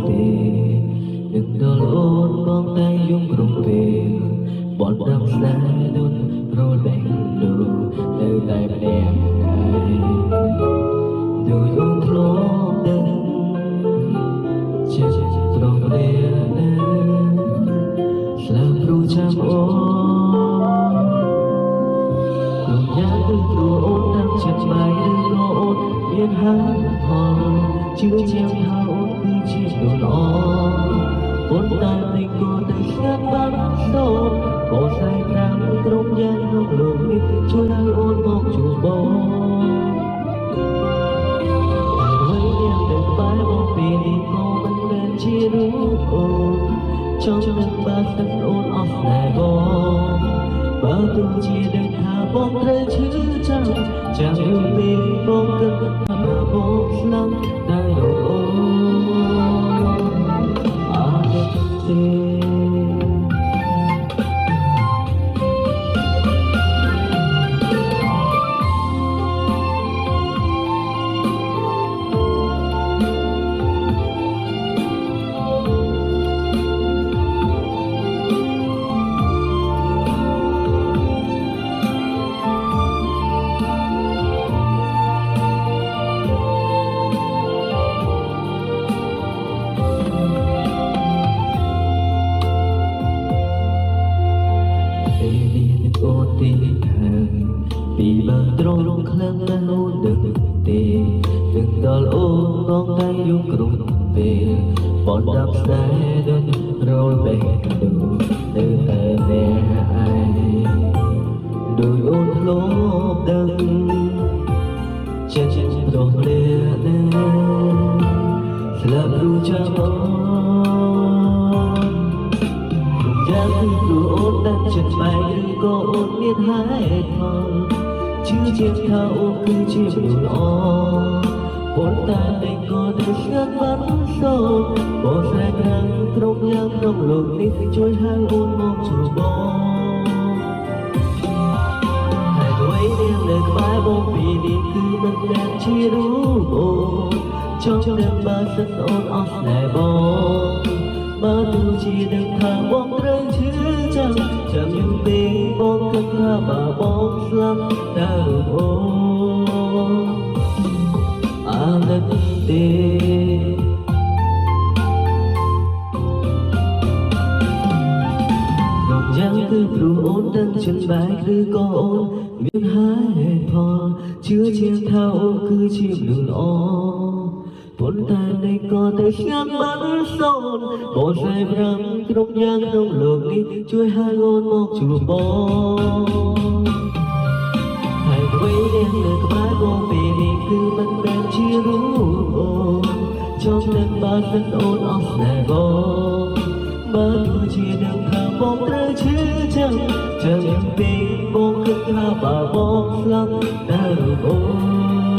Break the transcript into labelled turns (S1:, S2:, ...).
S1: ពេនឹងដល់អូនបងតែយំក្រុមពេលបនដាំស្នេហ៍ដូចរលែងដូរនៅតែម្នាក់ដែរដូចអូនធ្លាប់ដឹងចិត្តត្រង់នេះស្លាប់ព្រោះចាំអូនយ៉ាងគឺព្រោះអូនតាមចិត្តស្បែកឬក៏អូនមានហើយផងជឿជាក់ថាអូនគឺជាមនុស្សល្អប៉ុន្តែមិនក៏តែស្ងាត់បានសូនក៏ស្អែកតាមក្រុមយ៉ាងក្នុងលោកនេះជួយឲ្យអូនមកជួបបងហើយយ៉ាងទៅបែបបងពេលនេះក៏មិនមែនជារូបអូនចង់នឹងបានទឹកអូនអស់តែបងបើទោះជាដឹងថាបងត្រូវឈឺចាំយូរពេលបងគិតថាបងស្លាប់តែអូនអត់ទេ ទីខាងពីបើត្រង់ខ្លាំងណាស់អូនដឹងទេដឹងដល់អូនបងតែយំក្រុមពេលបនដាប់ស្នេហ៍ដូចរលបេះដូងនៅតែអ្នកឯងដោយអូនធ្លាប់ដឹងចិត្តរស់លាណាស្លាប់ព្រោះចាំអូនយ៉ាងគឺព្រោះអូនដាក់ចិត្តបែកឬក៏អូនមានហេតុផលជឿជាក់ថាអូនគឺជាមនុស្សល្អប៉ុន្តែតែក៏ទៅស្ងាត់បាត់សូនបងស្រែកខាងគ្រប់យ៉ាងក្នុងលោកនេះជួយហៅអូនមកជួបបងហើយអ្វីដែលនៅក្បែរបងពីនេះគឺមិនមែនជារូបអូនចង់ដឹងបើសិនអូនអស់តែបងបើទោះជាដឹងថាបងត្រូវឈឺចាំយូរពេលបងគិតថាបើបងស្លាប់តើអូនអាណិតទេក្នុងយ៉ាងគឺព្រោះអូនដឹងចិត្តបែកឬក៏អូនមានហេតុផលជឿជាក់ថាអូនគឺជាមនុស្សល្អប៉ុន្តែនេះក៏ទៅស្ងាត់បាត់សូនបងស្រីប្រាំគ្រប់យ៉ាងក្នុងលោកនេះជួយឲ្យអូនមកជួបបងហើយអ្វីដែលនៅក្បែរបងពេលនេះគឺមិនមែនជារូបអូនចង់នឹងបើសិនអូនអស់ស្នេហ៍បងបើទោះជាដឹងថាបងត្រូវឈឺចាំពេលបងគិតថាបើបងស្លាប់តើអូន